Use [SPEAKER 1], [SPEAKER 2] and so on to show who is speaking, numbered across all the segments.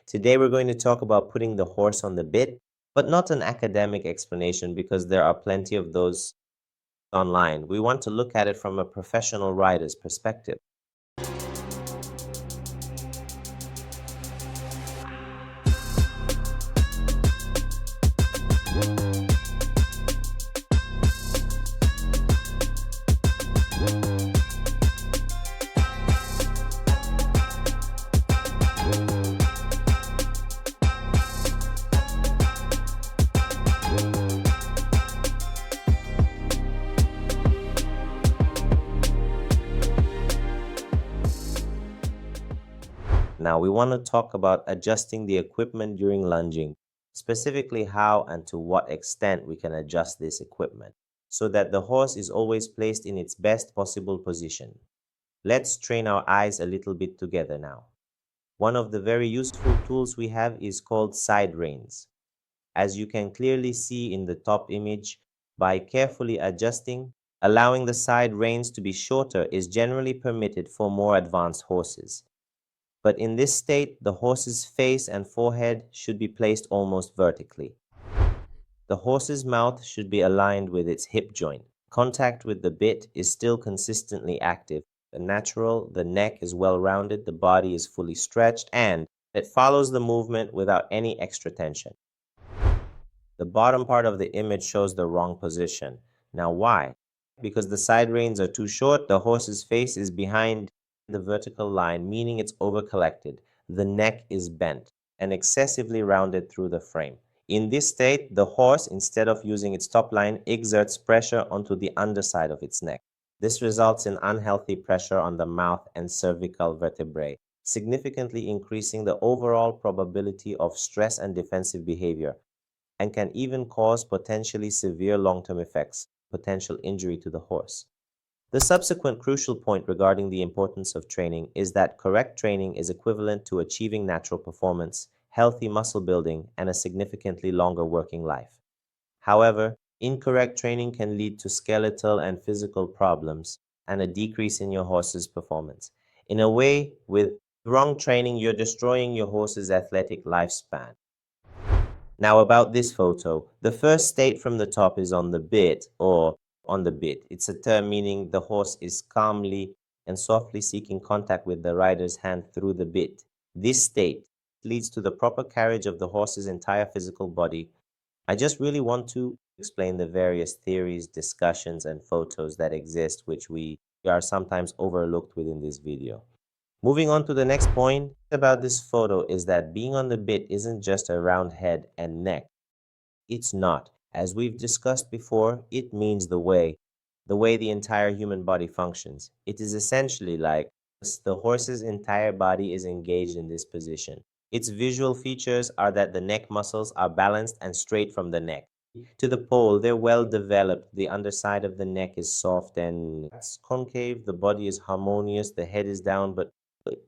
[SPEAKER 1] Today we're going to talk about putting the horse on the bit, but not an academic explanation because there are plenty of those online. We want to look at it from a professional rider's perspective. Now, we want to talk about adjusting the equipment during lunging, specifically how and to what extent we can adjust this equipment so that the horse is always placed in its best possible position. Let's train our eyes a little bit together now. One of the very useful tools we have is called side reins. As you can clearly see in the top image, by carefully adjusting, allowing the side reins to be shorter is generally permitted for more advanced horses. But in this state, the horse's face and forehead should be placed almost vertically. The horse's mouth should be aligned with its hip joint. Contact with the bit is still consistently active. The neck is well rounded, the body is fully stretched, and it follows the movement without any extra tension. The bottom part of the image shows the wrong position. Now why? Because the side reins are too short, the horse's face is behind the vertical line, meaning it's overcollected. The neck is bent and excessively rounded through the frame. In this state, the horse, instead of using its top line, exerts pressure onto the underside of its neck. This results in unhealthy pressure on the mouth and cervical vertebrae, significantly increasing the overall probability of stress and defensive behavior, and can even cause potentially severe long-term effects, potential injury to the horse. The subsequent crucial point regarding the importance of training is that correct training is equivalent to achieving natural performance, healthy muscle building, and a significantly longer working life. However, incorrect training can lead to skeletal and physical problems and a decrease in your horse's performance. In a way, with wrong training, you're destroying your horse's athletic lifespan. Now about this photo, the first state from the top is on the bit or on the bit. It's a term meaning the horse is calmly and softly seeking contact with the rider's hand through the bit. This state leads to the proper carriage of the horse's entire physical body. I just really want to explain the various theories, discussions, and photos that exist, which we are sometimes overlooked within this video. Moving on to the next point about this photo is that being on the bit isn't just a round head and neck. It's not. As we've discussed before, it means the way the entire human body functions. It is essentially like the horse's entire body is engaged in this position. Its visual features are that the neck muscles are balanced and straight from the neck to the pole. They're well developed. The underside of the neck is soft and it's concave. The body is harmonious. The head is down, but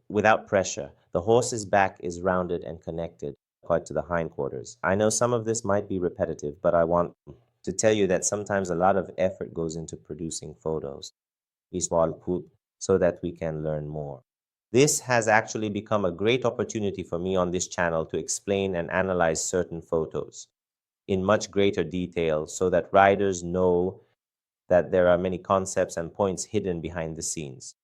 [SPEAKER 1] without pressure. The horse's back is rounded and connected quite to the hindquarters. I know some of this might be repetitive, but I want to tell you that sometimes a lot of effort goes into producing photos. So that we can learn more. This has actually become a great opportunity for me on this channel to explain and analyze certain photos in much greater detail so that riders know that there are many concepts and points hidden behind the scenes.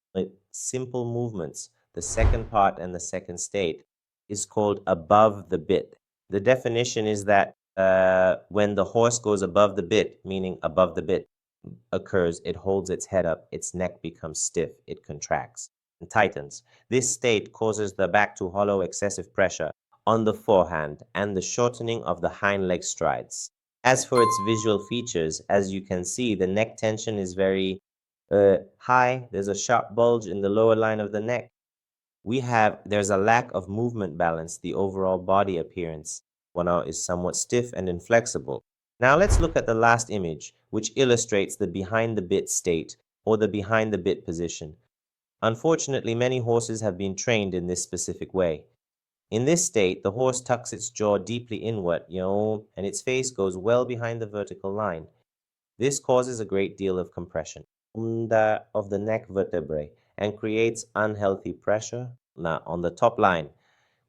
[SPEAKER 1] Simple movements, the second part and the second state, is called above the bit. The definition is that when the horse goes above the bit, meaning above the bit occurs, it holds its head up, its neck becomes stiff, it contracts and tightens. This state causes the back to hollow excessive pressure on the forehand and the shortening of the hind leg strides. As for its visual features, as you can see, the neck tension is very high. There's a sharp bulge in the lower line of the neck. There's a lack of movement balance. The overall body appearance is somewhat stiff and inflexible. Now let's look at the last image, which illustrates the behind the bit state or the behind the bit position. Unfortunately, many horses have been trained in this specific way. In this state, the horse tucks its jaw deeply inward, and its face goes well behind the vertical line. This causes a great deal of compression of the neck vertebrae and creates unhealthy pressure on the top line,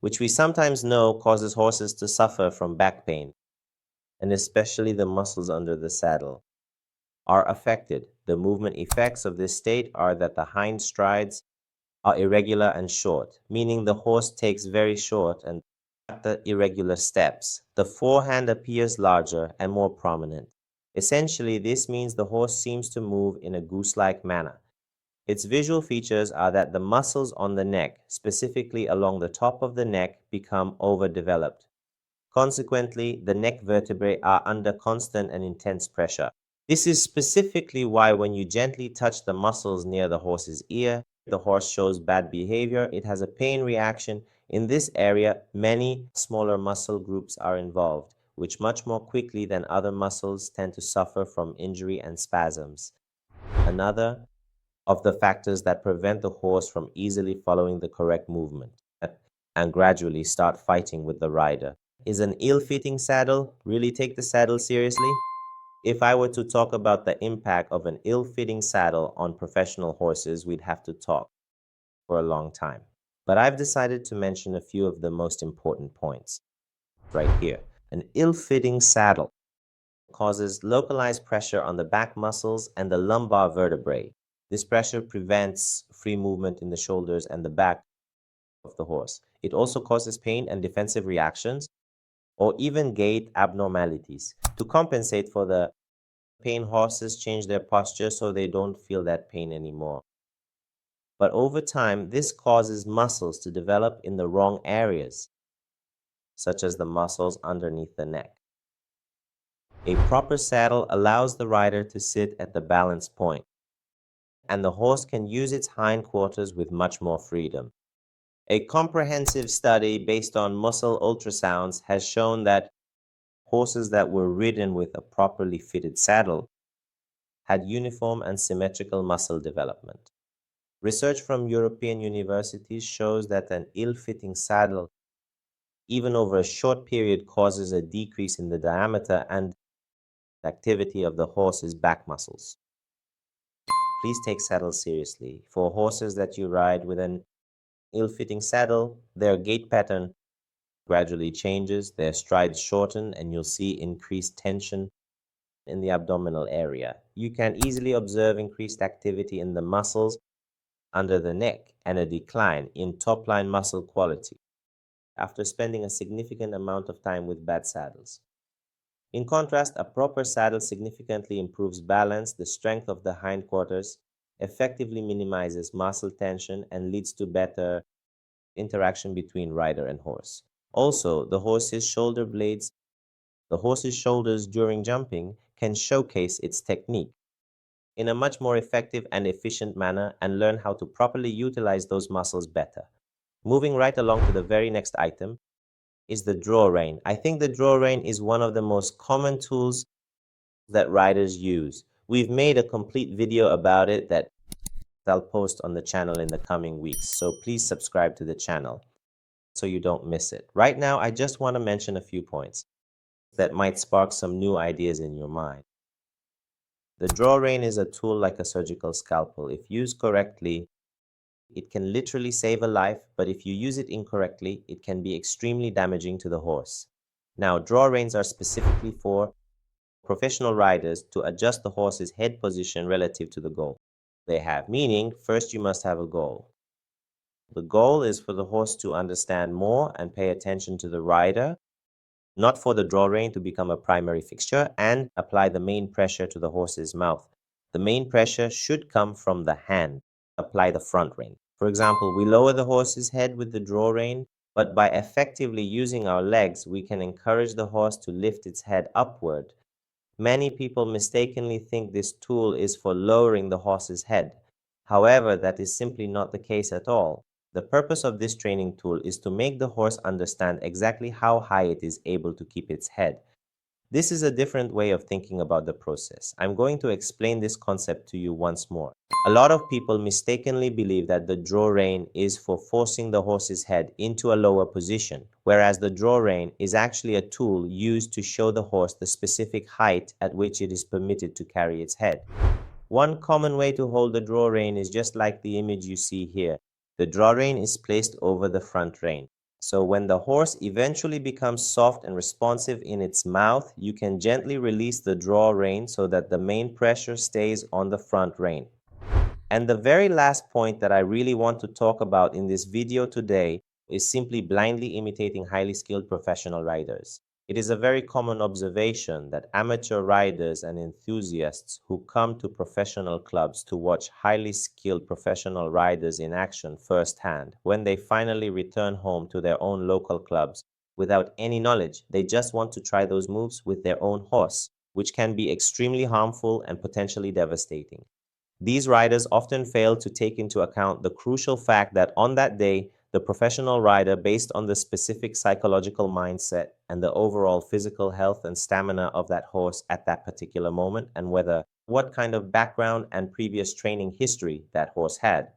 [SPEAKER 1] which we sometimes know causes horses to suffer from back pain, and especially the muscles under the saddle are affected. The movement effects of this state are that the hind strides are irregular and short, meaning the horse takes very short and at the irregular steps. The forehand appears larger and more prominent. Essentially, this means the horse seems to move in a goose-like manner. Its visual features are that the muscles on the neck, specifically along the top of the neck, become overdeveloped. Consequently, the neck vertebrae are under constant and intense pressure. This is specifically why when you gently touch the muscles near the horse's ear, the horse shows bad behavior. It has a pain reaction. In this area, many smaller muscle groups are involved, which much more quickly than other muscles tend to suffer from injury and spasms. Another of the factors that prevent the horse from easily following the correct movement and gradually start fighting with the rider is an ill-fitting saddle. Really take the saddle seriously. If I were to talk about the impact of an ill-fitting saddle on professional horses, we'd have to talk for a long time. But I've decided to mention a few of the most important points right here. An ill-fitting saddle causes localized pressure on the back muscles and the lumbar vertebrae. This pressure prevents free movement in the shoulders and the back of the horse. It also causes pain and defensive reactions or even gait abnormalities. To compensate for the pain, horses change their posture so they don't feel that pain anymore. But over time, this causes muscles to develop in the wrong areas, such as the muscles underneath the neck. A proper saddle allows the rider to sit at the balance point, and the horse can use its hindquarters with much more freedom. A comprehensive study based on muscle ultrasounds has shown that horses that were ridden with a properly fitted saddle had uniform and symmetrical muscle development. Research from European universities shows that an ill-fitting saddle, even over a short period, causes a decrease in the diameter and activity of the horse's back muscles. Please take saddles seriously. For horses that you ride with an ill-fitting saddle, their gait pattern gradually changes, their strides shorten, and you'll see increased tension in the abdominal area. You can easily observe increased activity in the muscles under the neck and a decline in top-line muscle quality after spending a significant amount of time with bad saddles. In contrast, a proper saddle significantly improves balance, the strength of the hindquarters, effectively minimizes muscle tension, and leads to better interaction between rider and horse. Also, the horse's shoulders during jumping can showcase its technique in a much more effective and efficient manner and learn how to properly utilize those muscles better. Moving right along to the very next item is the draw rein. I think the draw rein is one of the most common tools that riders use. We've made a complete video about it that I'll post on the channel in the coming weeks, so please subscribe to the channel so you don't miss it. Right now, I just want to mention a few points that might spark some new ideas in your mind. The draw rein is a tool like a surgical scalpel. If used correctly, it can literally save a life, but if you use it incorrectly, it can be extremely damaging to the horse. Now, draw reins are specifically for professional riders to adjust the horse's head position relative to the goal they have, meaning first you must have a goal. The goal is for the horse to understand more and pay attention to the rider, not for the draw rein to become a primary fixture and apply the main pressure to the horse's mouth. The main pressure should come from the hand. Apply the front rein. For example, we lower the horse's head with the draw rein, but by effectively using our legs, we can encourage the horse to lift its head upward. Many people mistakenly think this tool is for lowering the horse's head. However, that is simply not the case at all. The purpose of this training tool is to make the horse understand exactly how high it is able to keep its head. This is a different way of thinking about the process. I'm going to explain this concept to you once more. A lot of people mistakenly believe that the draw rein is for forcing the horse's head into a lower position, whereas the draw rein is actually a tool used to show the horse the specific height at which it is permitted to carry its head. One common way to hold the draw rein is just like the image you see here. The draw rein is placed over the front rein. So when the horse eventually becomes soft and responsive in its mouth, you can gently release the draw rein so that the main pressure stays on the front rein. And the very last point that I really want to talk about in this video today is simply blindly imitating highly skilled professional riders. It is a very common observation that amateur riders and enthusiasts who come to professional clubs to watch highly skilled professional riders in action firsthand, when they finally return home to their own local clubs without any knowledge, they just want to try those moves with their own horse, which can be extremely harmful and potentially devastating. These riders often fail to take into account the crucial fact that on that day, the professional rider, based on the specific psychological mindset and the overall physical health and stamina of that horse at that particular moment, and whether what kind of background and previous training history that horse had,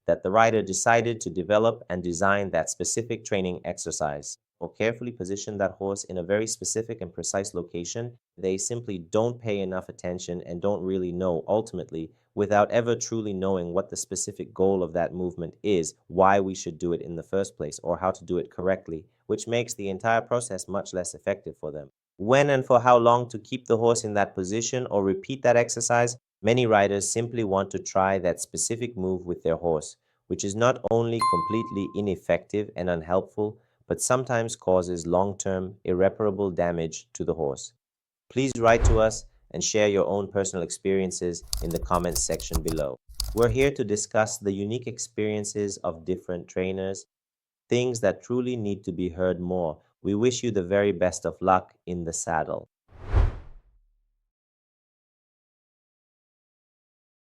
[SPEAKER 1] that the rider decided to develop and design that specific training exercise or carefully position that horse in a very specific and precise location. They simply don't pay enough attention and don't really know ultimately, without ever truly knowing what the specific goal of that movement is, why we should do it in the first place, or how to do it correctly, which makes the entire process much less effective for them. When and for how long to keep the horse in that position or repeat that exercise, many riders simply want to try that specific move with their horse, which is not only completely ineffective and unhelpful, but sometimes causes long-term, irreparable damage to the horse. Please write to us and share your own personal experiences in the comments section below. We're here to discuss the unique experiences of different trainers, things that truly need to be heard more. We wish you the very best of luck in the saddle.